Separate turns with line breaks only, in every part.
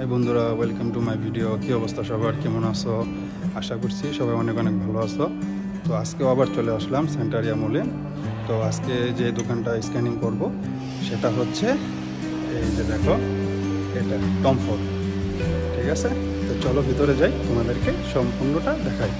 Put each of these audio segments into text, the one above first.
High বন্ধুরা, welcome to my video. কী অবস্থা সবার, কেমন আছো? আশা করছি সবাই অনেক অনেক ভালো আছো। তো আজকেও আবার চলে আসলাম সেন্টারিয়া মলে। তো আজকে যে দোকানটা স্ক্যানিং করব সেটা হচ্ছে এই যে দেখো, এটা টম ফোর্ড। ঠিক আছে, তো চলো ভিতরে যাই, তোমাদেরকে সম্পূর্ণটা দেখাই।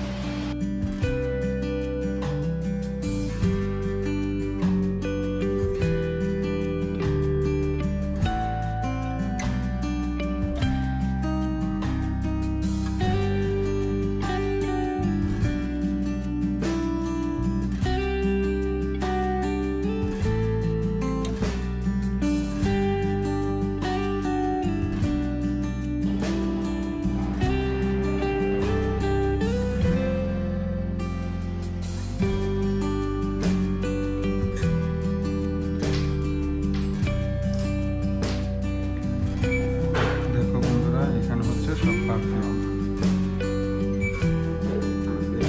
সব পারফিউম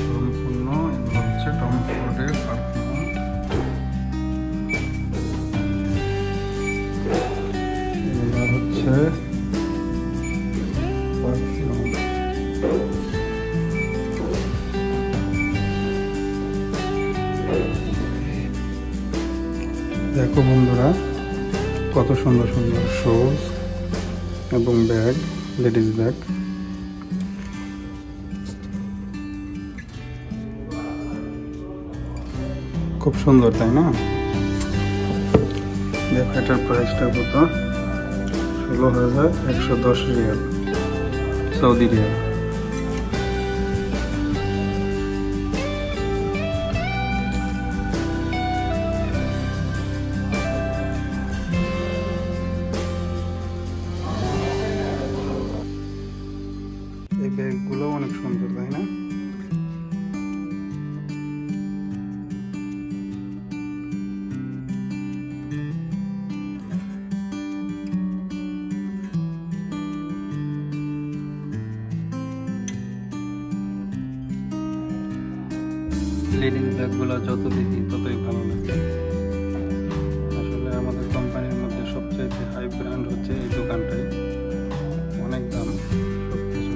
সম্পূর্ণ, এগুলো হচ্ছে টম ফোর্ডের পারফিউম। এগুলো হচ্ছে পারফিউম। দেখো বন্ধুরা, কত সুন্দর সুন্দর শুজ এবং ব্যাগ, লেডিস ব্যাগ। খুব সুন্দর, তাই না? দেখো এটার প্রাইসটা কত, 16,110 রিয়াল, সৌদি রিয়াল। এই ব্যাগগুলো অনেক সুন্দর, তাই না? লেডিস ব্যাগগুলো যত দেখি ততই ভালো লাগে। আসলে আমাদের কোম্পানির মধ্যে সবচেয়ে হাই ব্র্যান্ড হচ্ছে এই দোকানটাই, অনেক দাম সব কিছু।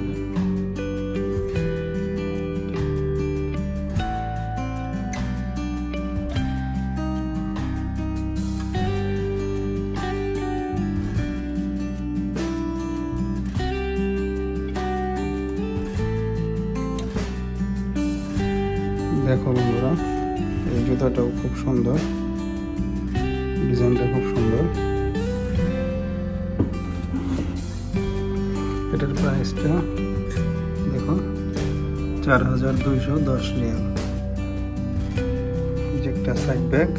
দেখো বন্ধুরা, এই জুতাটাও খুব সুন্দর, ডিজাইনটা খুব সুন্দর। এটার প্রাইসটা দেখো, 4,210 রিয়াল। যে একটা সাইড ব্যাগ,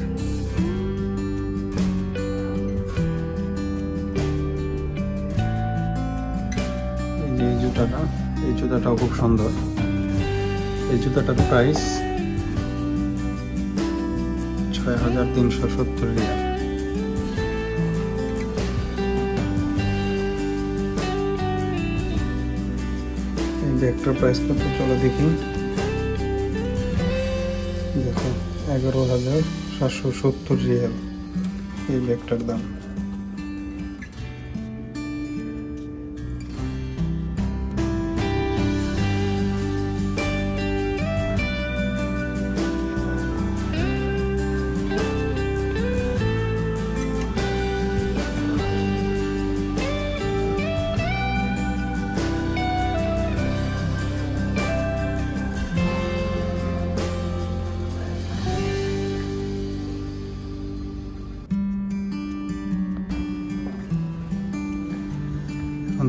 এই যে এই জুতাটাও খুব সুন্দর। এই জুতাটার প্রাইস 6,370 রিয়াল। এই ব্যাগটার প্রাইস কত চলো দেখি। দেখো, 11,770 রিয়াল এই ব্যাগটার দাম।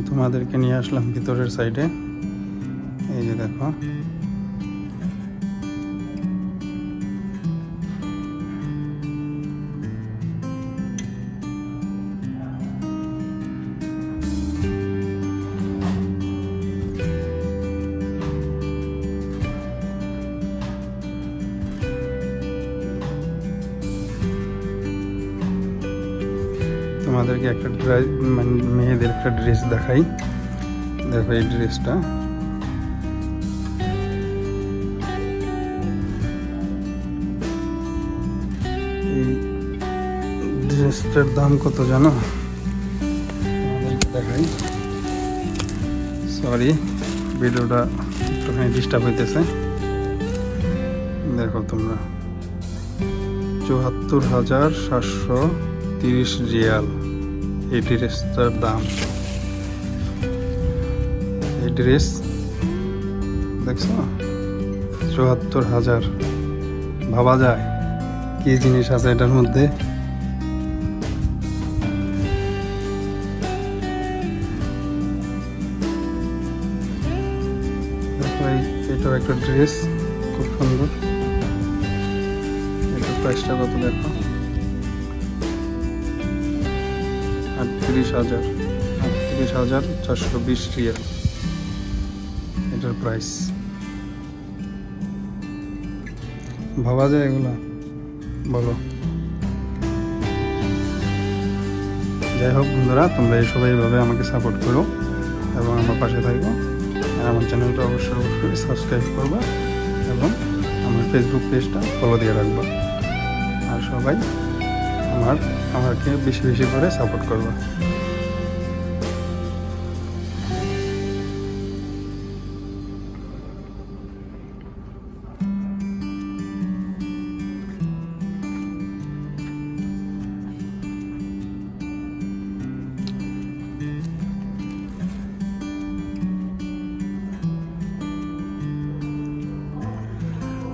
তোমাদেরকে নিয়ে আসলাম ভিতরের সাইডে। এই যে দেখো, তোমাদেরকে একটা ড্রেস, মেয়েদের একটা ড্রেস দেখাই। দেখো এই ড্রেসটা, এই ড্রেসটার দাম কত জানো? দেখাই। সরি, ভিডিওটা একটুখানি ডিস্টার্ব হইতেছে। দেখো তোমরা, ৭৪,৭৩০ রিয়াল এই ড্রেসটার দাম। এই ড্রেস দেখছো, ৭৪,০০০। ভাবা যায় কি জিনিস আছে এটার মধ্যে। এটাও একটা ড্রেস, খুব সুন্দর। এটার প্রাইসটা কত দেখো, ৩৮,৪২০ রিয়াল এটার প্রাইস। ভাবা যায় এগুলা, বলো? যাই হোক বন্ধুরা, তোমরা এই সবাই এইভাবে আমাকে সাপোর্ট করো এবং আমার পাশে থাকো। আর আমার চ্যানেলটা অবশ্যই সাবস্ক্রাইব করবা এবং আমার ফেসবুক পেজটা ফলো দিয়ে রাখবা। আর সবাই আমাকে বেশি বেশি করে সাপোর্ট করবা।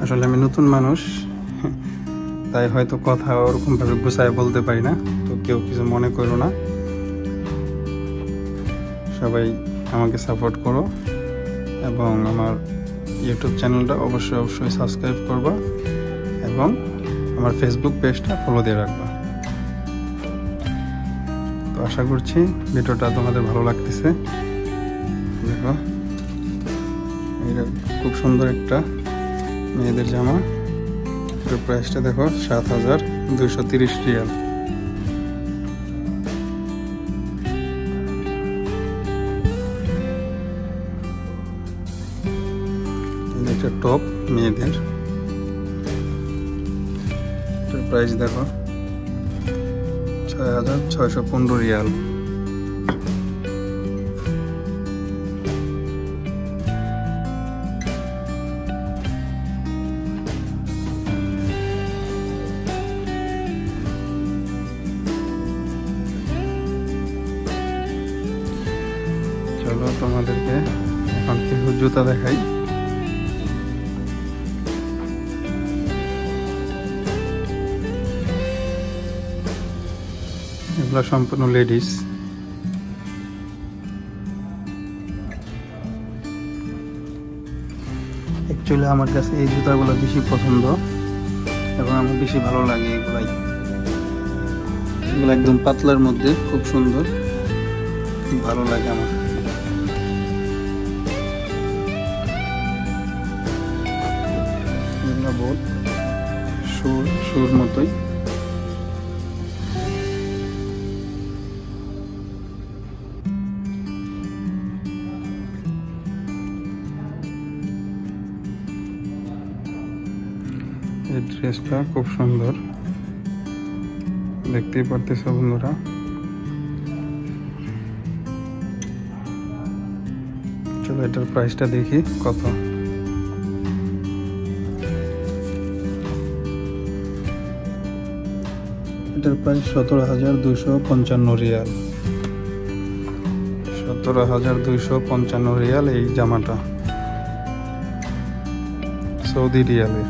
আসলে আমি নতুন মানুষ, তাই হয়তো কথা ওরকমভাবে গুছায় বলতে পারি না, তো কেউ কিছু মনে করো না। সবাই আমাকে সাপোর্ট করো এবং আমার ইউটিউব চ্যানেলটা অবশ্যই সাবস্ক্রাইব করবা এবং আমার ফেসবুক পেজটা ফলো দিয়ে রাখবা। তো আশা করছি ভিডিওটা তোমাদের ভালো লাগতেছে। দেখো, এটা খুব সুন্দর একটা মেয়েদের জামা। এটার প্রাইসটা দেখো, ৭,২৩০ রিয়াল। এটা টপ মেয়েদের, এটার প্রাইস দেখো ৬,৬১৫ রিয়াল। চলো তোমাদেরকে এখন কিছু জুতা দেখাই। এগুলো সম্পূর্ণ লেডিস। অ্যাকচুয়ালি আমার কাছে এই জুতাগুলো বেশি পছন্দ এবং আমার বেশি ভালো লাগে। এগুলো একদম পাতলার মধ্যে, খুব সুন্দর, ভালো লাগে আমার। বোট সুর মতোই। এই ড্রেসটা খুব সুন্দর, দেখতেই পারতেছ বন্ধুরা। চলো এটার প্রাইসটা দেখি কত। এটার প্রাইস ১৭,২৫৫ রিয়াল। ১৭,২৫৫ রিয়াল এই জামাটা, সৌদি রিয়ালে।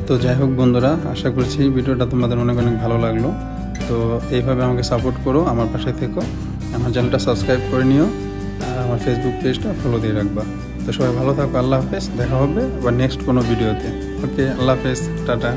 তো যাই হোক বন্ধুরা, আশা করছি ভিডিওটা তোমাদের অনেক ভালো লাগলো। তো এইভাবে আমাকে সাপোর্ট করো, আমার পাশে থেকো, আমার চ্যানেলটা সাবস্ক্রাইব করে নিও আর আমার ফেসবুক পেজটা ফলো দিয়ে রাখবা। তো সবাই ভালো থাকো, আল্লাহ হাফেজ। দেখা হবে আবার নেক্সট কোনো ভিডিওতে। ওকে, আল্লাহ হাফেজ, টাটা।